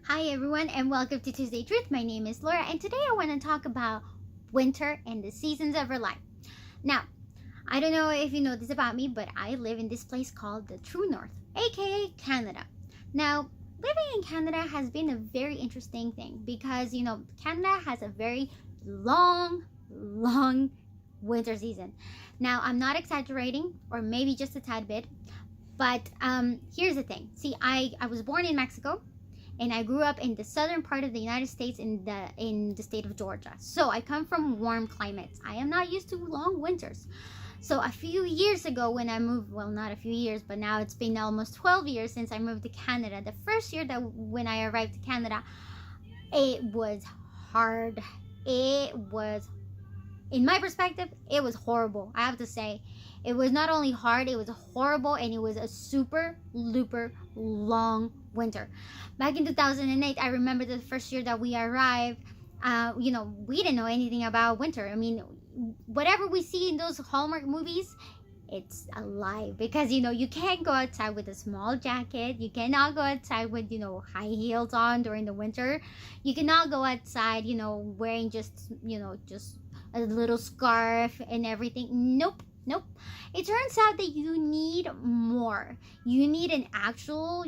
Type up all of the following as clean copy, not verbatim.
Hi everyone and welcome to Tuesday Truth. My name is Laura and today I want to talk about winter and the seasons of our life. Now, I don't know if you know this about me, but I live in this place called the True North, aka Canada. Now, living in Canada has been a very interesting thing because Canada has a very long winter season. Now, I'm not exaggerating, or maybe just a tad bit, but here's the thing. See, I was born in Mexico and I grew up in the southern part of the United States in the state of Georgia. So I come from warm climates. I am not used to long winters. So a few years ago when I moved, well, not a few years, but now it's been almost 12 years since I moved to Canada. The first year that when I arrived to Canada, it was hard. It was, in my perspective, it was horrible. I have to say, it was not only hard, it was horrible, and it was a super looper long winter. Back in 2008, I remember the first year that we arrived. We didn't know anything about winter. I mean, whatever we see in those Hallmark movies, it's a lie because you can't go outside with a small jacket. You cannot go outside with high heels on during the winter. You cannot go outside wearing just a little scarf and everything. Nope. It turns out that you need more. You need an actual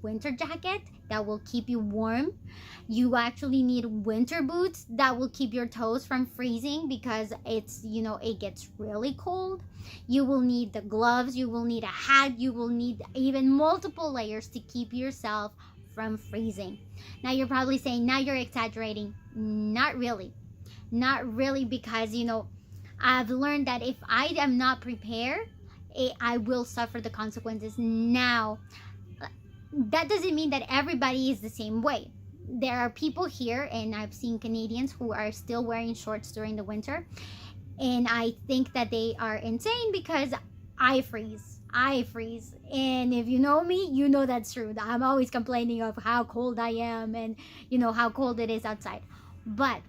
winter jacket that will keep you warm. You actually need winter boots that will keep your toes from freezing because it gets really cold. You will need the gloves, you will need a hat, you will need even multiple layers to keep yourself from freezing. Now you're probably saying, now you're exaggerating. Not really, because I've learned that if I am not prepared, I will suffer the consequences. Now, that doesn't mean that everybody is the same way. There are people here, and I've seen Canadians who are still wearing shorts during the winter, and I think that they are insane because I freeze. And if you know me, you know that's true. I'm always complaining of how cold I am and how cold it is outside. But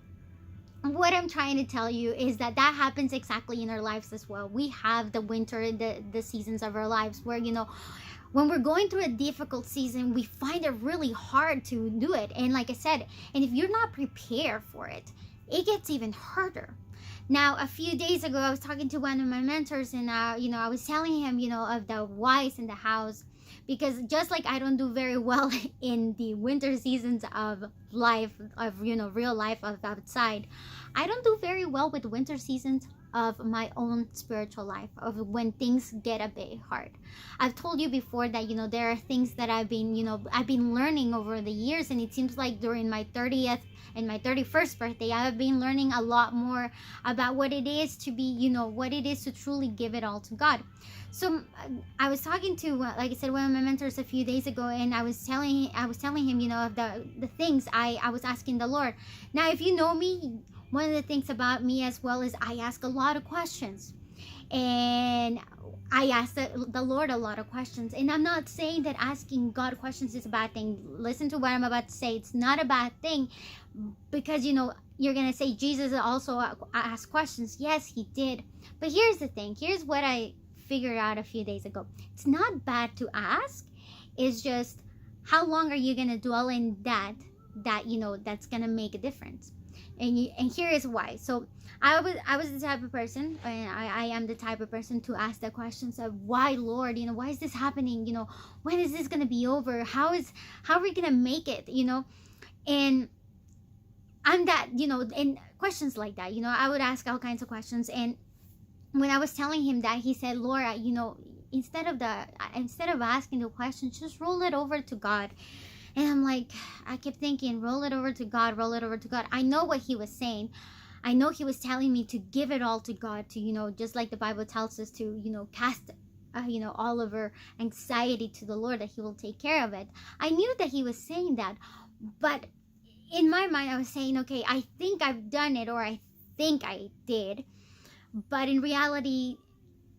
what I'm trying to tell you is that happens exactly in our lives as well. We have the winter, the seasons of our lives where when we're going through a difficult season, we find it really hard to do it. And like I said, and if you're not prepared for it, it gets even harder. Now, a few days ago, I was talking to one of my mentors, and I was telling him of the whys in the house, because just like I don't do very well in the winter seasons of life, of real life of outside, I don't do very well with winter seasons of my own spiritual life, of when things get a bit hard. I've told you before that there are things that I've been learning over the years, and it seems like during my 30th and my 31st birthday, I've been learning a lot more about what it is to be, what it is to truly give it all to God. So I was talking to, like I said, one of my mentors a few days ago, and I was telling him, of the things I was asking the Lord. Now, if you know me, one of the things about me as well is I ask a lot of questions, and I ask the Lord a lot of questions. And I'm not saying that asking God questions is a bad thing. Listen to what I'm about to say. It's not a bad thing, because you're gonna say Jesus also asked questions. Yes, he did. But here's the thing. Here's what I figured out a few days ago. It's not bad to ask. It's just, how long are you gonna dwell in that's gonna make a difference? And here is why. So I was the type of person, and I am the type of person to ask the questions of, why, Lord? Why is this happening? When is this gonna be over? How are we gonna make it? And I'm that, and questions like that. I would ask all kinds of questions. And when I was telling him that, he said, Laura, instead of asking the question, just roll it over to God. And I'm like, I kept thinking, roll it over to God. I know what he was saying. I know he was telling me to give it all to God, to, just like the Bible tells us to, cast, all of our anxiety to the Lord, that he will take care of it. I knew that he was saying that, but in my mind, I was saying, okay, I think I've done it, or I think I did. But in reality,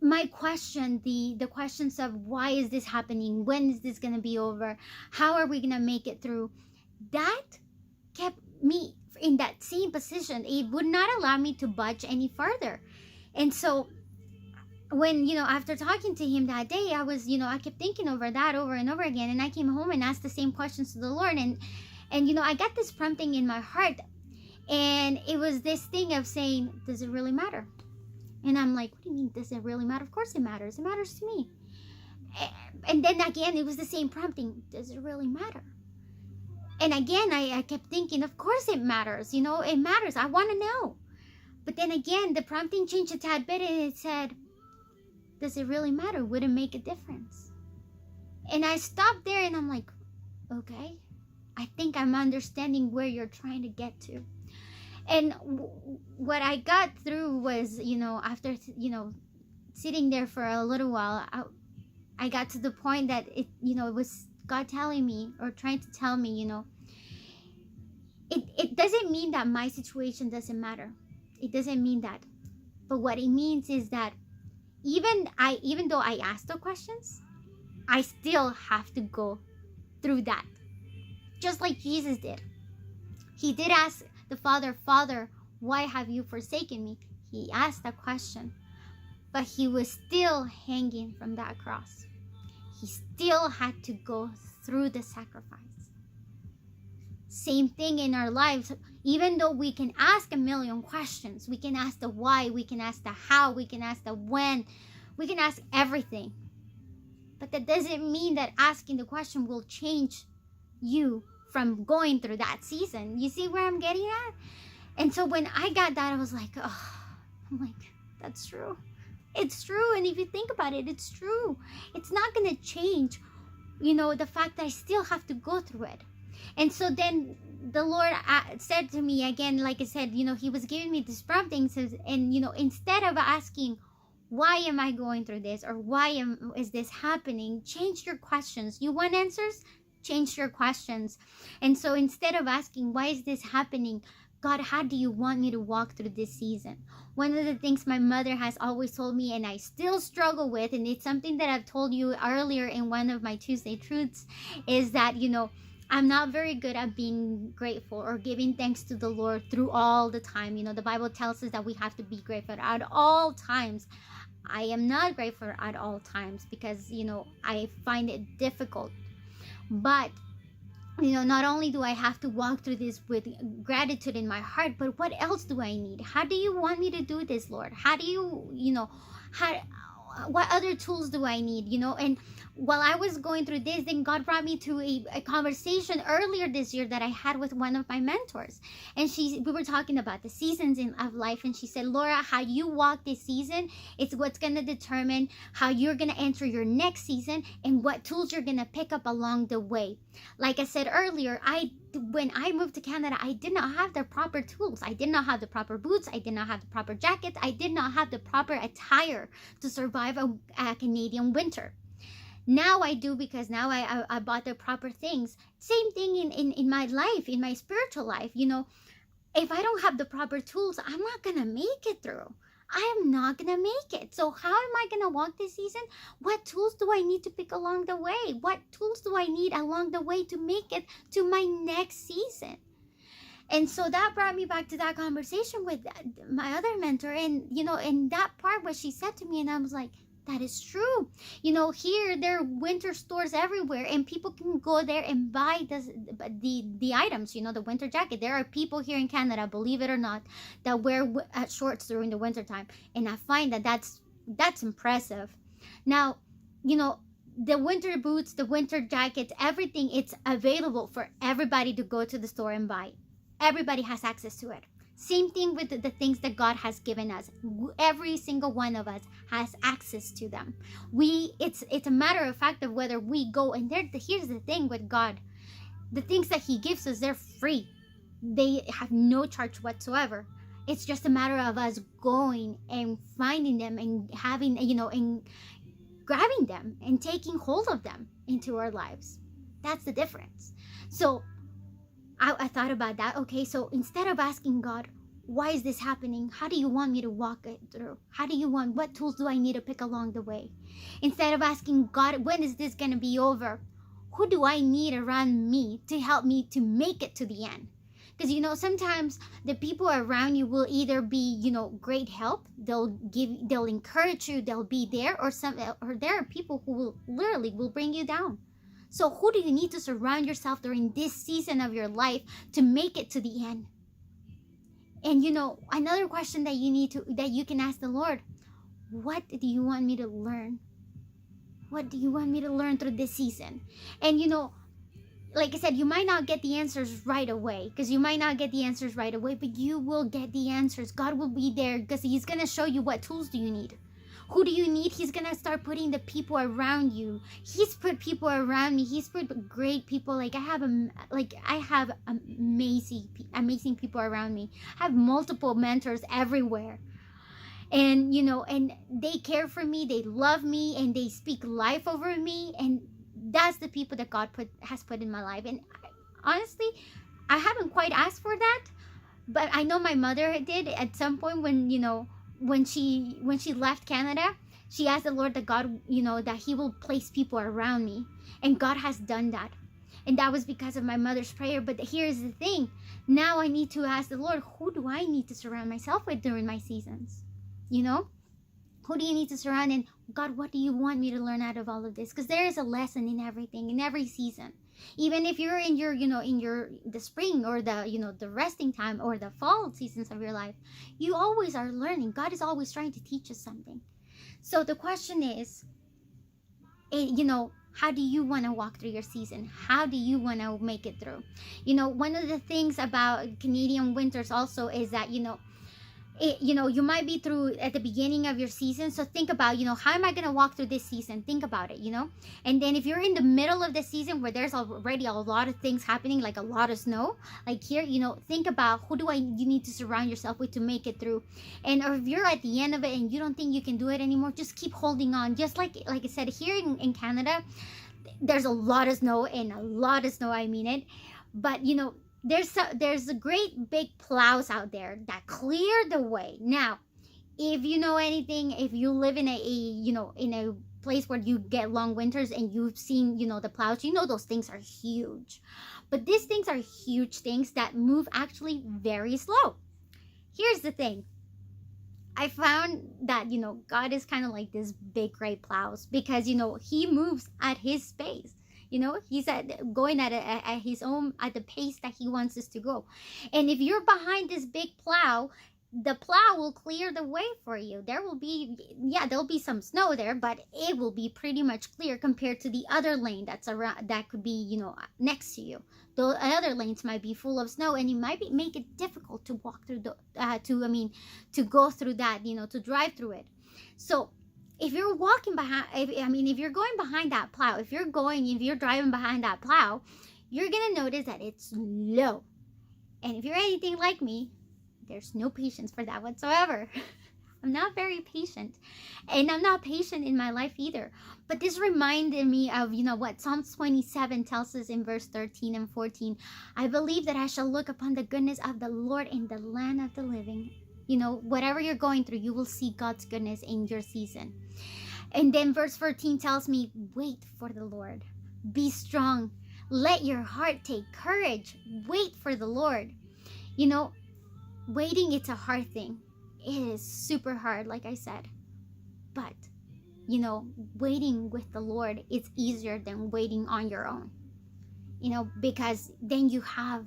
my question, the questions of, why is this happening? When is this going to be over? How are we going to make it through? That kept me in that same position. It would not allow me to budge any further. And so when, after talking to him that day, I was, I kept thinking over that over and over again. And I came home and asked the same questions to the Lord. And I got this prompting in my heart, and it was this thing of saying, does it really matter? And I'm like, what do you mean, does it really matter? Of course it matters. It matters to me. And then again, it was the same prompting. Does it really matter? And again, I kept thinking, of course it matters. It matters. I want to know. But then again, the prompting changed a tad bit, and it said, does it really matter? Would it make a difference? And I stopped there, and I'm like, okay, I think I'm understanding where you're trying to get to. And what I got through was, after, sitting there for a little while, I got to the point that it was God telling me, or trying to tell me, it doesn't mean that my situation doesn't matter. It doesn't mean that. But what it means is that even though I ask the questions, I still have to go through that. Just like Jesus did. He did ask the Father, Father, why have you forsaken me? He asked that question. But he was still hanging from that cross. He still had to go through the sacrifice. Same thing in our lives. Even though we can ask a million questions, we can ask the why, we can ask the how, we can ask the when, we can ask everything. But that doesn't mean that asking the question will change you from going through that season. You see where I'm getting at? And so when I got that, I was like, oh, I'm like, that's true. It's true. And if you think about it, it's true. It's not going to change, the fact that I still have to go through it. And so then the Lord said to me again, like I said, he was giving me this prompting. And, instead of asking, why am I going through this? Or is this happening? Change your questions. You want answers? Change your questions. And so instead of asking, why is this happening? God, how do you want me to walk through this season? One of the things my mother has always told me, and I still struggle with, and it's something that I've told you earlier in one of my Tuesday Truths, is that, I'm not very good at being grateful or giving thanks to the Lord through all the time. The Bible tells us that we have to be grateful at all times. I am not grateful at all times because, I find it difficult. But not only do I have to walk through this with gratitude in my heart, but what else do I need? How do you want me to do this, Lord? How do what other tools do I need? And while I was going through this, then God brought me to a conversation earlier this year that I had with one of my mentors. And we were talking about the seasons of life. And she said, Laura, how you walk this season, it's what's going to determine how you're going to enter your next season and what tools you're going to pick up along the way. Like I said earlier, when I moved to Canada, I did not have the proper tools. I did not have the proper boots. I did not have the proper jackets. I did not have the proper attire to survive a Canadian winter. Now I do, because now I bought the proper things. Same thing in my life, in my spiritual life. If I don't have the proper tools, I'm not going to make it through. I am not going to make it. So how am I going to walk this season? What tools do I need to pick along the way? What tools do I need along the way to make it to my next season? And so that brought me back to that conversation with my other mentor. And, in that part what she said to me, and I was like, that is true. Here there are winter stores everywhere, and people can go there and buy the items, the winter jacket. There are people here in Canada, believe it or not, that wear shorts during the winter time. And I find that's impressive. Now, the winter boots, the winter jackets, everything, it's available for everybody to go to the store and buy. Everybody has access to it. Same thing with the things that God has given us. Every single one of us has access to them. It's a matter of fact of whether we go. And here's the thing with God. The things that he gives us, they're free. They have no charge whatsoever. It's just a matter of us going and finding them and having, and grabbing them and taking hold of them into our lives. That's the difference. So I thought about that. Okay, so instead of asking God, why is this happening? How do you want me to walk it through? What tools do I need to pick along the way? Instead of asking God, when is this going to be over? Who do I need around me to help me to make it to the end? Because, sometimes the people around you will either be, great help. They'll encourage you. They'll be there, or there are people who will bring you down. So who do you need to surround yourself during this season of your life to make it to the end? And another question that you can ask the Lord, what do you want me to learn? What do you want me to learn through this season? And like I said, you might not get the answers right away, but you will get the answers. God will be there because He's going to show you what tools do you need. Who do you need? He's going to start putting the people around you. He's put people around me. He's put great people. Like I have amazing people around me. I have multiple mentors everywhere. And and they care for me, they love me, and they speak life over me, and that's the people that God has put in my life. And honestly, I haven't quite asked for that, but I know my mother did at some point when she left Canada. She asked the Lord that God, that He will place people around me, and God has done that. And that was because of my mother's prayer. But here's the thing, now I need to ask the Lord, who do I need to surround myself with during my seasons? Who do you need to surround? And God, what do you want me to learn out of all of this? Because there is a lesson in everything, in every season. Even if you're in the spring or the resting time or the fall seasons of your life, you always are learning. God is always trying to teach us something. So the question is, how do you want to walk through your season? How do you want to make it through? One of the things about Canadian winters also is that, you might be through at the beginning of your season. So think about, how am I going to walk through this season? Think about it, And then if you're in the middle of the season where there's already a lot of things happening, like a lot of snow, like here, think about who you need to surround yourself with to make it through. And or if you're at the end of it and you don't think you can do it anymore, just keep holding on. Just like I said, here in Canada, there's a lot of snow, and a lot of snow, I mean it. But, there's a great big plows out there that clear the way. Now, if you know anything, if you live in a place where you get long winters and you've seen the plows, those things are huge. But these things are huge things that move actually very slow. Here's the thing, I found that God is kind of like this big great plows, because He moves at His pace. He's going at his own, at the pace that He wants us to go. And if you're behind this big plow, the plow will clear the way for you. There'll be some snow there, but it will be pretty much clear compared to the other lane that's around, that could be, next to you. The other lanes might be full of snow, and it might make it difficult to walk through to go through that, to drive through it. So if you're walking behind, if you're going behind that plow, if you're driving behind that plow, you're going to notice that it's low. And if you're anything like me, there's no patience for that whatsoever. I'm not very patient. And I'm not patient in my life either. But this reminded me of, what Psalms 27 tells us in verse 13 and 14. I believe that I shall look upon the goodness of the Lord in the land of the living. Whatever you're going through, you will see God's goodness in your season. And then verse 14 tells me, wait for the Lord. Be strong. Let your heart take courage. Wait for the Lord. Waiting, it's a hard thing. It is super hard, like I said. But, waiting with the Lord, it's easier than waiting on your own. Because then you have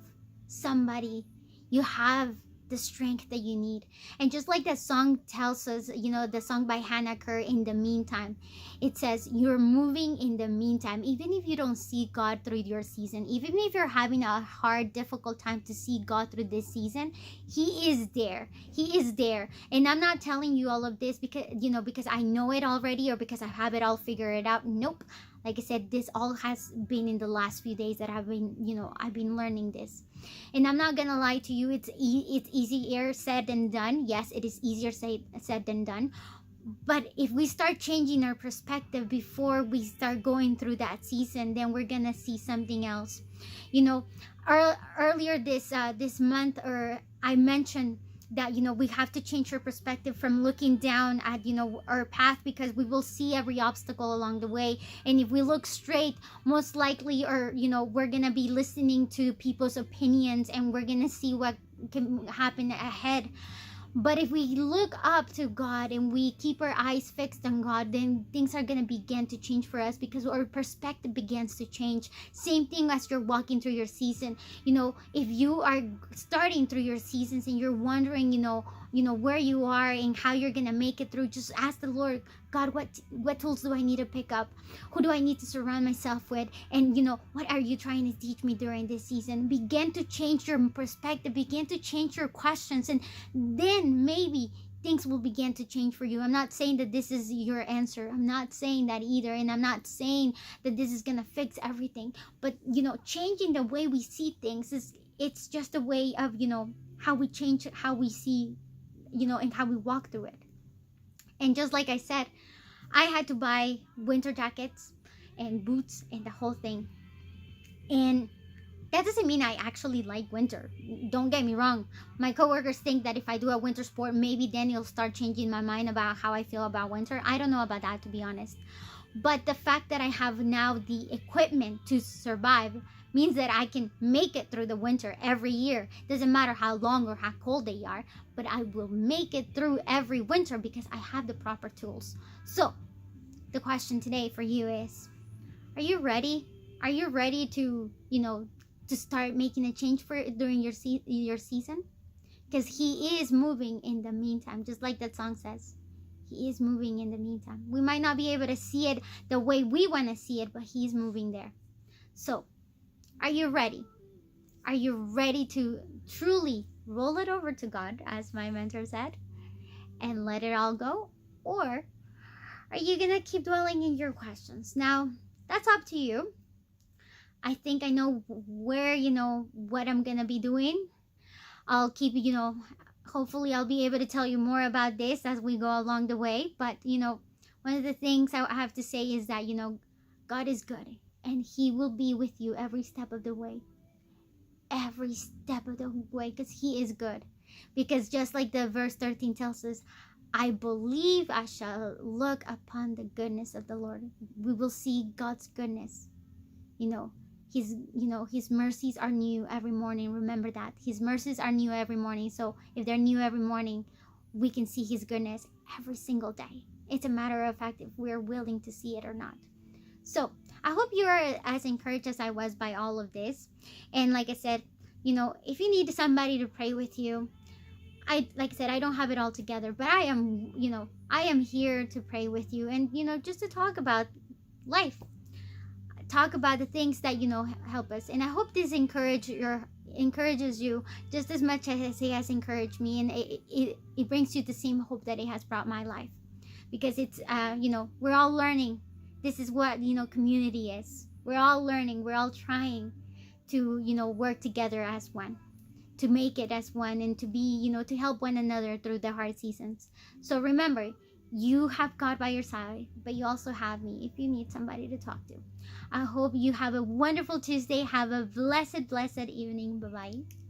somebody, you have the strength that you need. And just like the song tells us, the song by Hannah Kerr, In the Meantime, it says you're moving in the meantime. Even if you don't see God through your season, even if you're having a hard, difficult time to see God through this season, He is there. He is there. And I'm not telling you all of this because I know it already, or because I have it all figured out. Nope. Like I said, this all has been in the last few days that I've been learning this. And I'm not gonna lie to you, it's easier said than done. Yes, it is easier said than done. But if we start changing our perspective before we start going through that season, then we're gonna see something else. Earlier this month, or I mentioned that we have to change our perspective from looking down at our path, because we will see every obstacle along the way. And if we look straight, most likely, or we're gonna be listening to people's opinions, and we're gonna see what can happen ahead. But if we look up to God and we keep our eyes fixed on God, then things are going to begin to change for us, because our perspective begins to change. Same thing as you're walking through your season. If you are starting through your seasons and you're wondering, where you are and how you're going to make it through, just ask the Lord, God, what tools do I need to pick up? Who do I need to surround myself with? And what are you trying to teach me during this season? Begin to change your perspective, begin to change your questions, and then maybe things will begin to change for you. I'm not saying that this is your answer. I'm not saying that either. And I'm not saying that this is going to fix everything. But, changing the way we see things it's just a way of, how we change how we see, and how we walk through it. And just like I said, I had to buy winter jackets and boots and the whole thing. And that doesn't mean I actually like winter. Don't get me wrong. My coworkers think that if I do a winter sport, maybe then it'll start changing my mind about how I feel about winter. I don't know about that, to be honest. But the fact that I have now the equipment to survive means that I can make it through the winter every year. Doesn't matter how long or how cold they are, but I will make it through every winter because I have the proper tools. So, the question today for you is, are you ready? Are you ready to, to start making a change during your season? Because He is moving in the meantime, just like that song says. He is moving in the meantime. We might not be able to see it the way we want to see it, but He's moving there. So, are you ready? Are you ready to truly roll it over to God, as my mentor said, and let it all go? Or are you going to keep dwelling in your questions? Now, that's up to you. I think I know where, what I'm going to be doing. I'll keep, hopefully I'll be able to tell you more about this as we go along the way. But, one of the things I have to say is that, God is good and He will be with you every step of the way. Every step of the way, because He is good. Because just like the verse 13 tells us, I believe I shall look upon the goodness of the Lord. We will see God's goodness. His mercies are new every morning. Remember that. His mercies are new every morning. So if they're new every morning, we can see His goodness every single day. It's a matter of fact if we're willing to see it or not. So I hope you are as encouraged as I was by all of this. And like I said, if you need somebody to pray with you, I don't have it all together, but I am here to pray with you and, just to talk about life. Talk about the things that, help us. And I hope this encourages you just as much as it has encouraged me. And it brings you the same hope that it has brought my life. Because it's, we're all learning. This is what, community is. We're all learning. We're all trying to, work together as one. To make it as one and to be, to help one another through the hard seasons. So remember, you have God by your side, but you also have me if you need somebody to talk to. I hope you have a wonderful Tuesday. Have a blessed, blessed evening. Bye-bye.